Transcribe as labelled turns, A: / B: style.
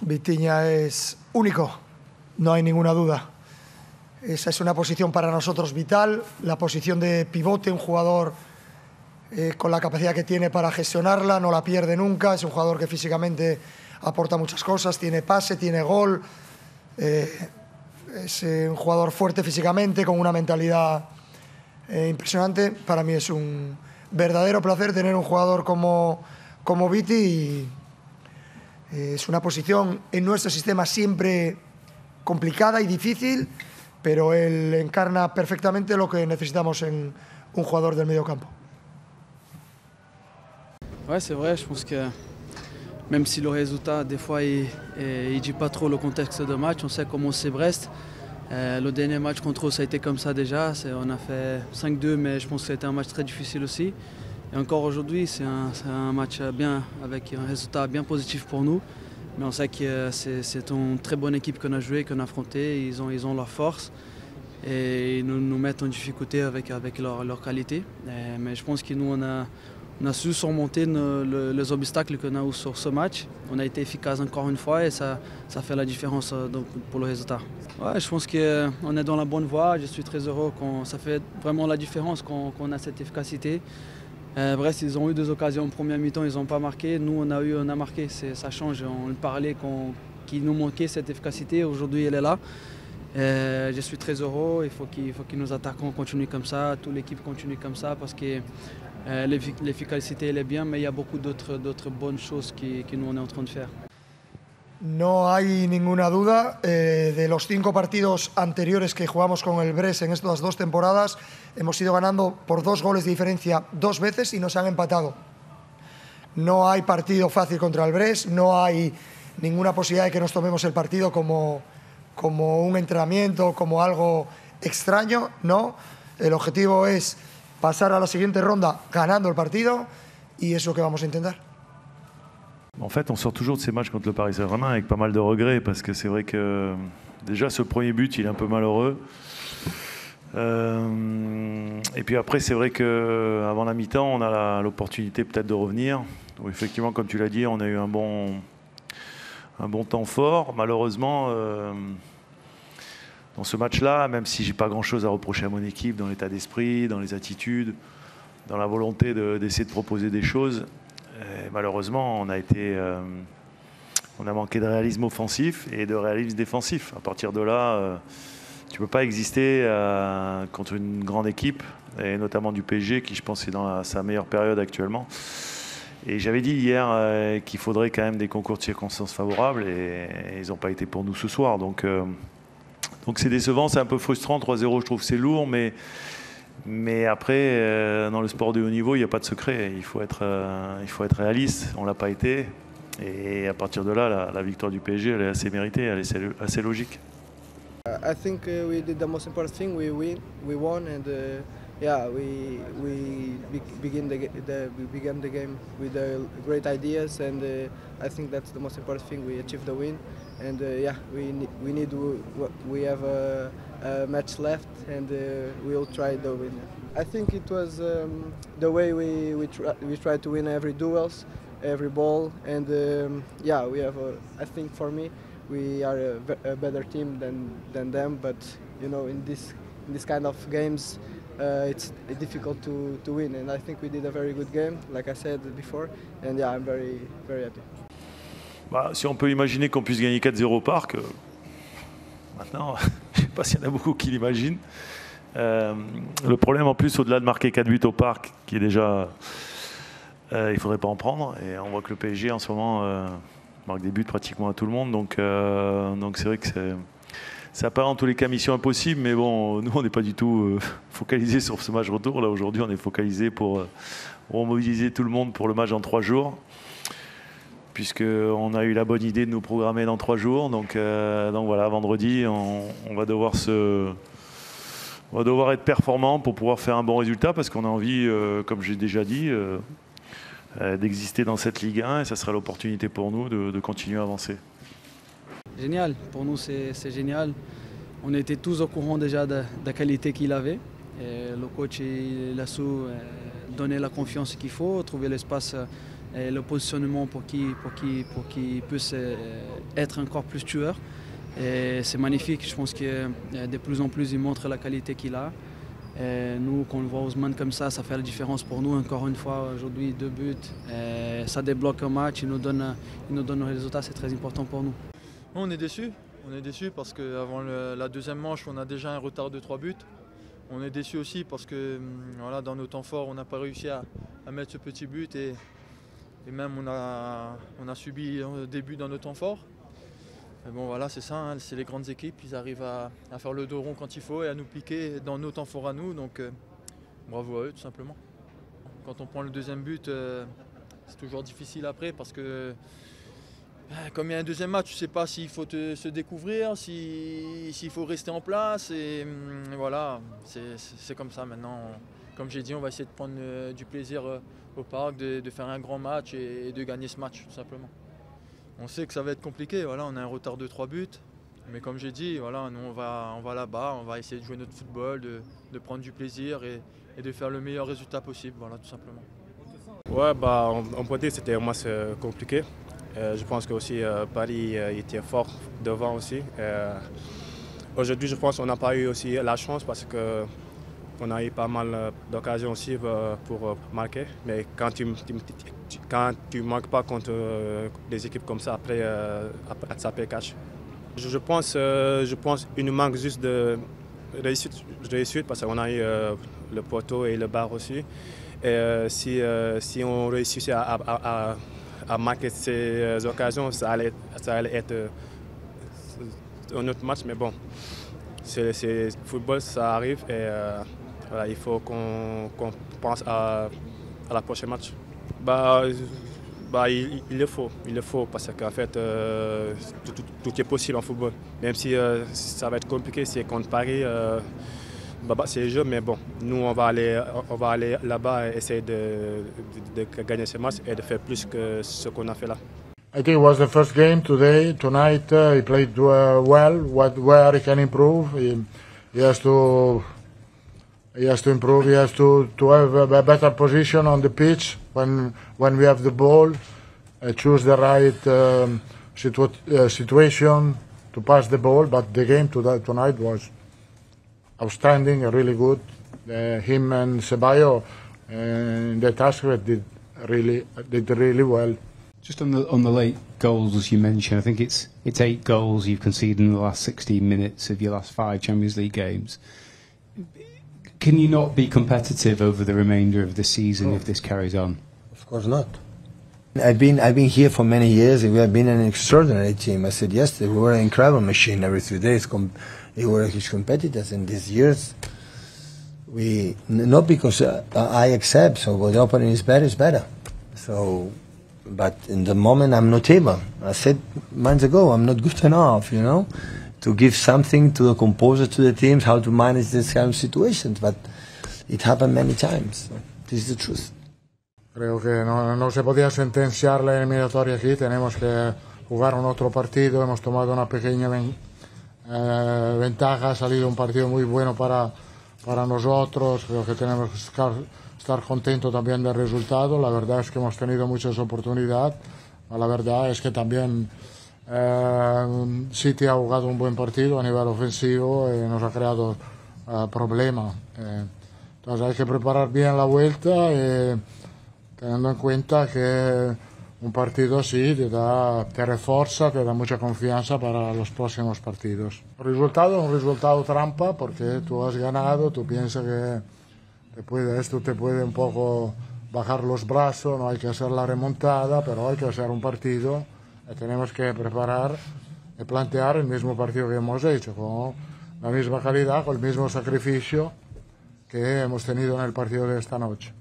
A: Vitinha es único, no hay ninguna duda. Esa es una posición para nosotros vital, la posición de pivote, un jugador con la capacidad que tiene para gestionarla, no la pierde nunca, es un jugador que físicamente aporta muchas cosas, tiene pase, tiene gol, es un jugador fuerte físicamente, con una mentalidad impresionante. Para mí es un verdadero placer tener un jugador como Viti y es una posición en nuestro sistema siempre complicada y difícil, pero él encarna perfectamente lo que necesitamos en un jugador del medio campo.
B: Ouais, c'est vrai, je pense que même si le résultat, des fois, il ne dit pas trop le contexte de match, on sait comment c'est Brest. Le dernier match contre eux, ça a été comme ça déjà. On a fait 5-2, mais je pense que ça a été un match très difficile aussi. Et encore aujourd'hui, c'est un match bien, avec un résultat bien positif pour nous. Mais on sait que c'est une très bonne équipe qu'on a joué, qu'on a affronté. Ils ont leur force et ils nous mettent en difficulté avec leur qualité. Mais je pense que nous, on a su surmonter les obstacles qu'on a eu sur ce match. On a été efficace encore une fois et ça fait la différence donc, pour le résultat. Ouais, je pense qu'on est dans la bonne voie. Je suis très heureux. Ça fait vraiment la différence qu'on a cette efficacité. Brest, ils ont eu 2 occasions en première mi-temps, ils n'ont pas marqué. Nous, on a marqué. Ça change. On parlait qu'il nous manquait cette efficacité. Aujourd'hui, elle est là. Je suis très heureux. Il faut que nos attaquants continuent comme ça, toute l'équipe continue comme ça parce que l'efficacité elle est bien, mais il y a beaucoup d'autres bonnes choses que nous on est en train de faire.
A: No hay ninguna duda, de los 5 partidos anteriores que jugamos con el Brest en estas 2 temporadas, hemos ido ganando por 2 goles de diferencia 2 veces y nos han empatado. No hay partido fácil contra el Brest, no hay ninguna posibilidad de que nos tomemos el partido como un entrenamiento, como algo extraño, no. El objetivo es pasar a la siguiente ronda ganando el partido y es lo que vamos a intentar.
C: En fait, on sort toujours de ces matchs contre le Paris Saint-Germain avec pas mal de regrets parce que c'est vrai que déjà ce premier but, il est un peu malheureux. Et puis après, c'est vrai qu'avant la mi-temps, on a l'opportunité peut-être de revenir. Où effectivement, comme tu l'as dit, on a eu un bon temps fort. Malheureusement, dans ce match-là, même si j'ai pas grand-chose à reprocher à mon équipe, dans l'état d'esprit, dans les attitudes, dans la volonté d'essayer de proposer des choses, malheureusement, on a manqué de réalisme offensif et de réalisme défensif. À partir de là, tu peux pas exister contre une grande équipe, et notamment du PSG, qui je pense est dans sa meilleure période actuellement. Et j'avais dit hier qu'il faudrait quand même des concours de circonstances favorables, et ils n'ont pas été pour nous ce soir. Donc c'est décevant, c'est un peu frustrant. 3-0, je trouve que c'est lourd, mais après, dans le sport de haut niveau, il n'y a pas de secret. Il faut être réaliste. On ne l'a pas été. Et à partir de là, la victoire du PSG, elle est assez méritée, elle est assez logique.
D: I think we did the most important thing. We won, and yeah, we began the game with great ideas, and I think that's the most important thing. We achieved the win, and yeah, we have a match left, and we'll try the win. I think it was the way we try to win every duels, every ball, and yeah, we have. I think for me, we are a better team than them, but you know, in this kind of games, it's difficult to win, and I think we did a very good game, like I said before, and yeah, I'm very happy.
C: Bah, si on peut imaginer qu'on puisse gagner 4-0 au Parc, maintenant, je ne sais pas s'il y en a beaucoup qui l'imaginent. Le problème en plus, au-delà de marquer 4 buts au Parc, qui est déjà... il ne faudrait pas en prendre, et on voit que le PSG en ce moment marque des buts pratiquement à tout le monde, donc c'est vrai que ça paraît en tous les cas mission impossible, mais bon, nous on n'est pas du tout focalisé sur ce match retour. Là aujourd'hui on est focalisé pour mobiliser tout le monde pour le match dans 3 jours, puisqu'on a eu la bonne idée de nous programmer dans 3 jours, donc voilà, vendredi on va devoir être performant pour pouvoir faire un bon résultat, parce qu'on a envie, comme j'ai déjà dit, d'exister dans cette Ligue 1, et ça sera l'opportunité pour nous de continuer à avancer.
B: Génial, pour nous c'est génial. On était tous au courant déjà de la qualité qu'il avait. Et le coach il a su donner la confiance qu'il faut, trouver l'espace et le positionnement pour qu'il puisse être encore plus tueur. Et c'est magnifique, je pense que de plus en plus il montre la qualité qu'il a. Et nous, quand on voit Ousmane comme ça fait la différence pour nous. Encore une fois, aujourd'hui 2 buts, et ça débloque un match, il nous donne le résultat, c'est très important pour nous.
E: On est déçus parce qu'avant la deuxième manche, on a déjà un retard de 3 buts. On est déçus aussi parce que voilà, dans nos temps forts, on n'a pas réussi à mettre ce petit but et même on a subi des buts dans nos temps forts. Mais bon voilà, c'est ça, hein, c'est les grandes équipes, ils arrivent à faire le dos rond quand il faut et à nous piquer dans nos temps forts à nous, donc bravo à eux tout simplement. Quand on prend le deuxième but, c'est toujours difficile après parce que comme il y a un deuxième match, tu ne sais pas s'il faut se découvrir, s'il faut rester en place et voilà, c'est comme ça maintenant. Comme j'ai dit, on va essayer de prendre du plaisir au parc, de faire un grand match et de gagner ce match tout simplement. On sait que ça va être compliqué, voilà, on a un retard de 3 buts, mais comme j'ai dit, voilà, nous on va là-bas, on va essayer de jouer notre football, de prendre du plaisir et de faire le meilleur résultat possible, voilà, tout simplement.
F: Ouais, on peut dire que c'était un match compliqué. Je pense que aussi Paris était fort devant aussi. Aujourd'hui, je pense qu'on n'a pas eu aussi la chance parce qu'on a eu pas mal d'occasions aussi pour marquer. Mais quand tu ne marques pas contre des équipes comme ça, après ça peut cacher. Je pense qu'il nous manque juste de réussite parce qu'on a eu le poteau et le bar aussi. Et si on réussissait à marquer ces occasions, ça allait être un autre match. Mais bon, c'est le football, ça arrive et voilà, il faut qu'on pense à la prochaine match. Il le faut parce qu'en fait tout est possible en football. Même si ça va être compliqué, c'est contre Paris, c'est le jeu, mais bon, nous on va aller là-bas et essayer de gagner ce match et de faire plus que ce qu'on a fait là.
G: I think it was the first game today. Tonight he played well. Where he can improve, he has to improve. He has to have a better position on the pitch when we have the ball. Choose the right situation to pass the ball. But the game tonight was outstanding, really good. Him and Ceballos in the task did really well.
H: Just on the late goals, as you mentioned, I think it's 8 goals you've conceded in the last 16 minutes of your last 5 Champions League games. Can you not be competitive over the remainder of the season if this carries on?
I: Of course not. I've been here for many years, and we have been an extraordinary team. I said yesterday we were an incredible machine every 3 days. We were huge competitors, and these years we not because I accept. So when the opponent is better. So. But in the moment I'm not able. I said months ago I'm not good enough, to give something to the composer, to the teams, how to manage this kind of situations. But it happened many times. So this is the truth.
G: Creo que no se podía sentenciar la eliminatoria aquí. Tenemos que jugar un otro partido. Hemos tomado una pequeña ventaja. Ha salido un partido muy bueno para nosotros. Creo que tenemos que estar contentos también del resultado. La verdad es que hemos tenido muchas oportunidades. La verdad es que también City ha jugado un buen partido a nivel ofensivo y nos ha creado problemas. Entonces hay que preparar bien la vuelta, teniendo en cuenta que un partido así te refuerza, te da mucha confianza para los próximos partidos. El resultado es un resultado trampa porque tú has ganado, tú piensas que esto te puede un poco bajar los brazos, no hay que hacer la remontada, pero hay que hacer un partido y tenemos que preparar y plantear el mismo partido que hemos hecho, con la misma calidad, con el mismo sacrificio que hemos tenido en el partido de esta noche.